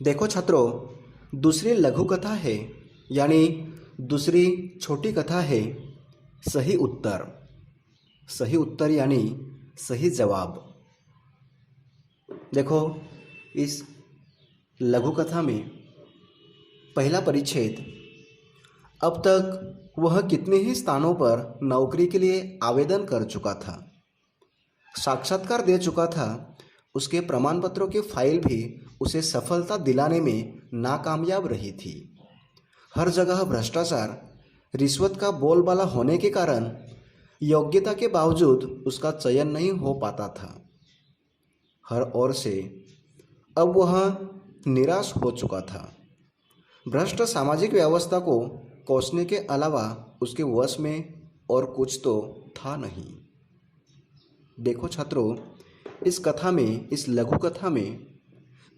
देखो छात्रों, दूसरी लघु कथा है यानी दूसरी छोटी कथा है सही उत्तर। सही उत्तर यानी सही जवाब। देखो, इस लघु कथा में पहला परिच्छेद, अब तक वह कितने ही स्थानों पर नौकरी के लिए आवेदन कर चुका था, साक्षात्कार दे चुका था, उसके प्रमाण पत्रों की फाइल भी उसे सफलता दिलाने में नाकामयाब रही थी। हर जगह भ्रष्टाचार, रिश्वत का बोलबाला होने के कारण योग्यता के बावजूद उसका चयन नहीं हो पाता था। हर ओर से अब वह निराश हो चुका था। भ्रष्ट सामाजिक व्यवस्था को कोसने के अलावा उसके वश में और कुछ तो था नहीं। देखो छात्रों, इस कथा में, इस लघु कथा में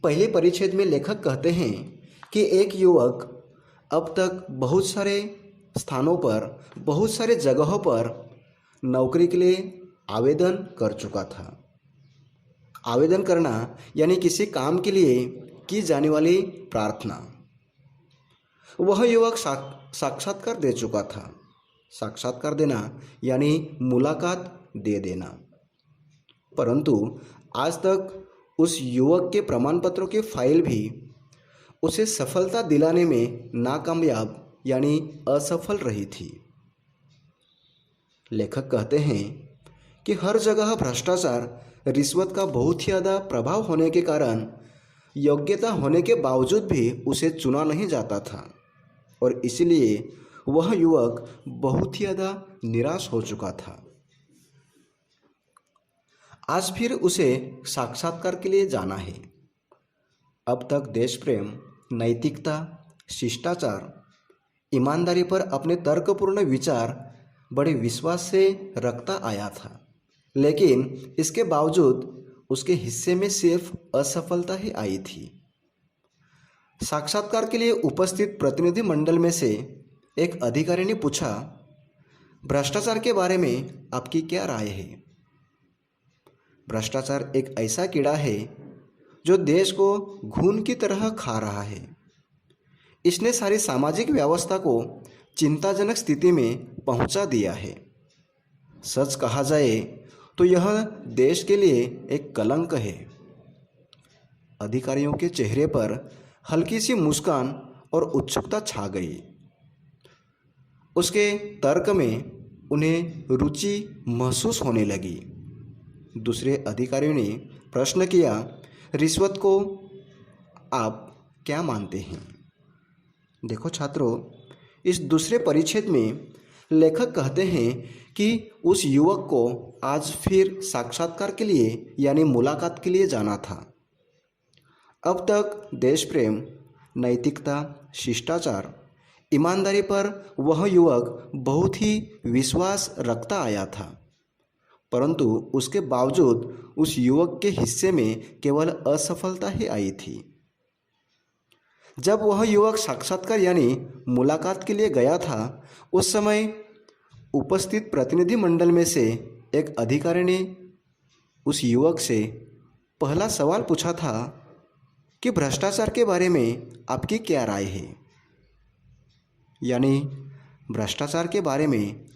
पहले परिच्छेद में लेखक कहते हैं कि एक युवक अब तक बहुत सारे स्थानों पर, बहुत सारे जगहों पर नौकरी के लिए आवेदन कर चुका था। आवेदन करना यानी किसी काम के लिए की जाने वाली प्रार्थना। वह युवक साक्षात्कार दे चुका था। साक्षात्कार देना यानी मुलाकात दे देना। परंतु आज तक उस युवक के प्रमाण पत्रों की फाइल भी उसे सफलता दिलाने में नाकामयाब यानी असफल रही थी। लेखक कहते हैं कि हर जगह भ्रष्टाचार, रिश्वत का बहुत ही ज़्यादा प्रभाव होने के कारण योग्यता होने के बावजूद भी उसे चुना नहीं जाता था और इसलिए वह युवक बहुत ही ज़्यादा निराश हो चुका था। आज फिर उसे साक्षात्कार के लिए जाना है। अब तक देश प्रेम, नैतिकता, शिष्टाचार, ईमानदारी पर अपने तर्कपूर्ण विचार बड़े विश्वास से रखता आया था, लेकिन इसके बावजूद उसके हिस्से में सिर्फ असफलता ही आई थी। साक्षात्कार के लिए उपस्थित प्रतिनिधि मंडल में से एक अधिकारी ने पूछा, भ्रष्टाचार के बारे में आपकी क्या राय है? भ्रष्टाचार एक ऐसा कीड़ा है जो देश को घून की तरह खा रहा है। इसने सारी सामाजिक व्यवस्था को चिंताजनक स्थिति में पहुंचा दिया है। सच कहा जाए तो यह देश के लिए एक कलंक है। अधिकारियों के चेहरे पर हल्की सी मुस्कान और उत्सुकता छा गई। उसके तर्क में उन्हें रुचि महसूस होने लगी। दूसरे अधिकारियों ने प्रश्न किया, रिश्वत को आप क्या मानते हैं? देखो छात्रों, इस दूसरे परिच्छेद में लेखक कहते हैं कि उस युवक को आज फिर साक्षात्कार के लिए यानी मुलाकात के लिए जाना था। अब तक देश प्रेम, नैतिकता, शिष्टाचार, ईमानदारी पर वह युवक बहुत ही विश्वास रखता आया था, परंतु उसके बावजूद उस युवक के हिस्से में केवल असफलता ही आई थी। जब वह युवक साक्षात्कार यानी मुलाकात के लिए गया था, उस समय उपस्थित प्रतिनिधि मंडल में से एक अधिकारी ने उस युवक से पहला सवाल पूछा था कि भ्रष्टाचार के बारे में आपकी क्या राय है? यानी भ्रष्टाचार के बारे में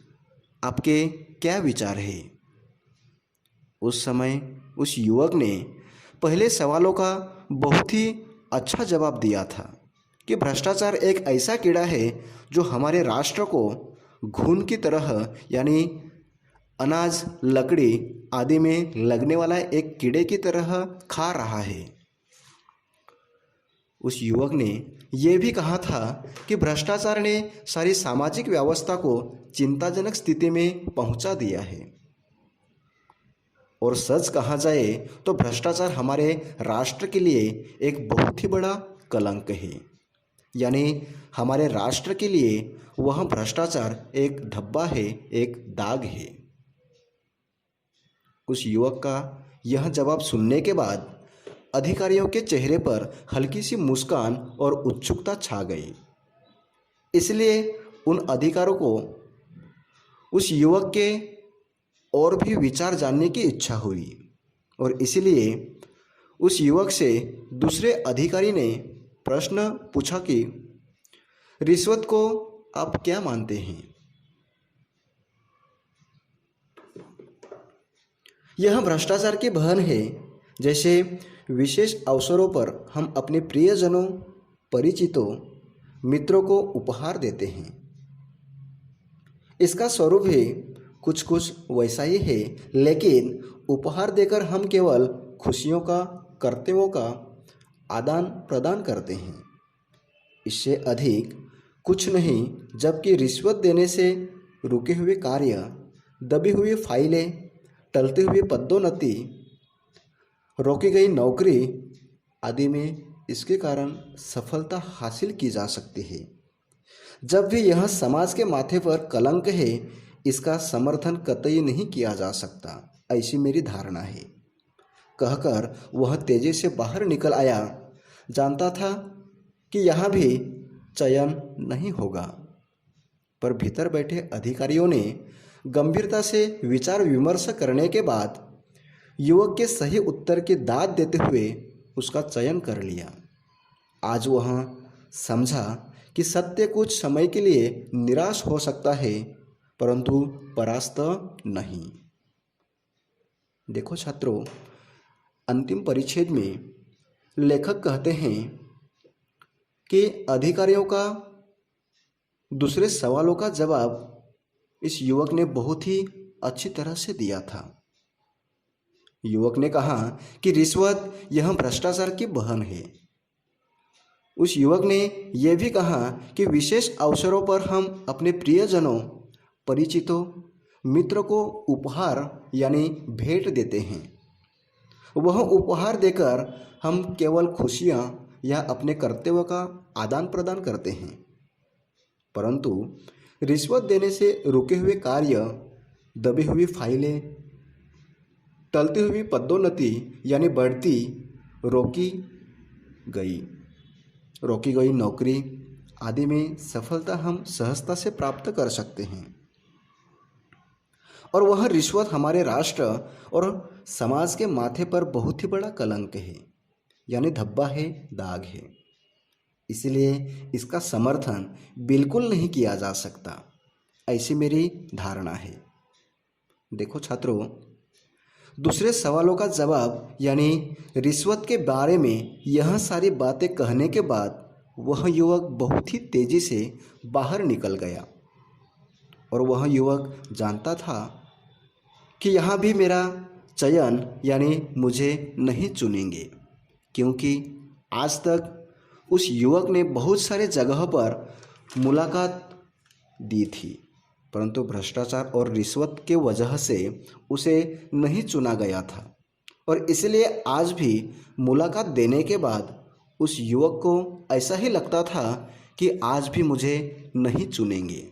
आपके क्या विचार है? उस समय उस युवक ने पहले सवालों का बहुत ही अच्छा जवाब दिया था कि भ्रष्टाचार एक ऐसा कीड़ा है जो हमारे राष्ट्र को घून की तरह यानी अनाज, लकड़ी आदि में लगने वाला एक कीड़े की तरह खा रहा है। उस युवक ने यह भी कहा था कि भ्रष्टाचार ने सारी सामाजिक व्यवस्था को चिंताजनक स्थिति में पहुंचा दिया है और सच कहा जाए तो भ्रष्टाचार हमारे राष्ट्र के लिए एक बहुत ही बड़ा कलंक है। यानी हमारे राष्ट्र के लिए वह भ्रष्टाचार एक धब्बा है, एक दाग है। उस युवक का यह जवाब सुनने के बाद अधिकारियों के चेहरे पर हल्की सी मुस्कान और उत्सुकता छा गई। इसलिए उन अधिकारियों को उस युवक के और भी विचार जानने की इच्छा हुई और इसलिए उस युवक से दूसरे अधिकारी ने प्रश्न पूछा कि रिश्वत को आप क्या मानते हैं। यह भ्रष्टाचार की बहन है। जैसे विशेष अवसरों पर हम अपने प्रियजनों, परिचितों, मित्रों को उपहार देते हैं। इसका स्वरूप ही कुछ कुछ वैसा ही है, लेकिन उपहार देकर हम केवल खुशियों का, कर्तव्यों का आदान प्रदान करते हैं, इससे अधिक कुछ नहीं। जबकि रिश्वत देने से रुके हुए कार्य, दबी हुई फाइलें, टलती हुई पदोन्नति, रोकी गई नौकरी आदि में इसके कारण सफलता हासिल की जा सकती है। जब भी यह समाज के माथे पर कलंक है, इसका समर्थन कतई नहीं किया जा सकता, ऐसी मेरी धारणा है। कहकर वह तेजी से बाहर निकल आया। जानता था कि यहाँ भी चयन नहीं होगा, पर भीतर बैठे अधिकारियों ने गंभीरता से विचार विमर्श करने के बाद युवक के सही उत्तर की दाद देते हुए उसका चयन कर लिया। आज वह समझा कि सत्य कुछ समय के लिए निराश हो सकता है, परंतु परास्त नहीं। देखो छात्रों, अंतिम परिच्छेद में लेखक कहते हैं कि अधिकारियों का दूसरे सवालों का जवाब इस युवक ने बहुत ही अच्छी तरह से दिया था। युवक ने कहा कि रिश्वत यह भ्रष्टाचार की बहन है। उस युवक ने यह भी कहा कि विशेष अवसरों पर हम अपने प्रियजनों, परिचितों, मित्रों को उपहार यानी भेंट देते हैं। वह उपहार देकर हम केवल खुशियाँ या अपने कर्तव्य का आदान प्रदान करते हैं, परंतु रिश्वत देने से रुके हुए कार्य, दबी हुई फाइलें, टलती हुई पदोन्नति यानी बढ़ती, रोकी गई नौकरी आदि में सफलता हम सहजता से प्राप्त कर सकते हैं। और वह रिश्वत हमारे राष्ट्र और समाज के माथे पर बहुत ही बड़ा कलंक है, यानी धब्बा है, दाग है। इसलिए इसका समर्थन बिल्कुल नहीं किया जा सकता, ऐसी मेरी धारणा है। देखो छात्रों, दूसरे सवालों का जवाब यानी रिश्वत के बारे में यह सारी बातें कहने के बाद वह युवक बहुत ही तेजी से बाहर निकल गया। और वह युवक जानता था कि यहाँ भी मेरा चयन यानी मुझे नहीं चुनेंगे, क्योंकि आज तक उस युवक ने बहुत सारे जगह पर मुलाकात दी थी, परंतु भ्रष्टाचार और रिश्वत के वजह से उसे नहीं चुना गया था। और इसलिए आज भी मुलाकात देने के बाद उस युवक को ऐसा ही लगता था कि आज भी मुझे नहीं चुनेंगे।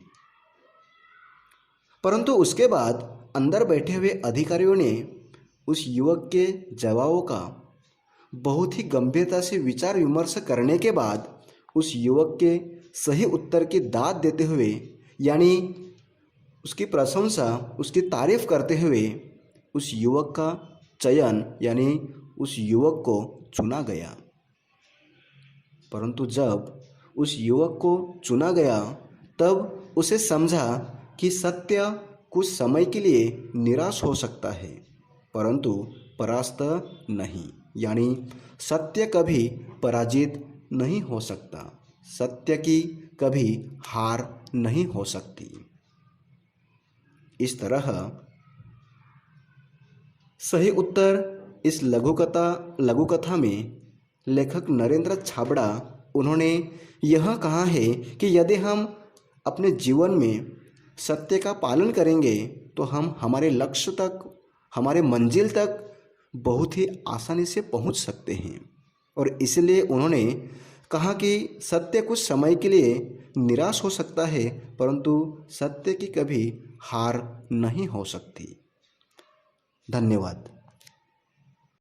परंतु उसके बाद अंदर बैठे हुए अधिकारियों ने उस युवक के जवाबों का बहुत ही गंभीरता से विचार विमर्श करने के बाद उस युवक के सही उत्तर की दाद देते हुए, यानी उसकी प्रशंसा, उसकी तारीफ करते हुए उस युवक का चयन यानी उस युवक को चुना गया। परंतु जब उस युवक को चुना गया तब उसे समझा कि सत्य कुछ समय के लिए निराश हो सकता है, परंतु परास्त नहीं, यानी सत्य कभी पराजित नहीं हो सकता, सत्य की कभी हार नहीं हो सकती। इस तरह सही उत्तर इस लघुकथा में लेखक नरेंद्र छाबड़ा उन्होंने यह कहा है कि यदि हम अपने जीवन में सत्य का पालन करेंगे तो हम हमारे लक्ष्य तक, हमारे मंजिल तक बहुत ही आसानी से पहुंच सकते हैं। और इसलिए उन्होंने कहा कि सत्य कुछ समय के लिए निराश हो सकता है, परंतु सत्य की कभी हार नहीं हो सकती। धन्यवाद।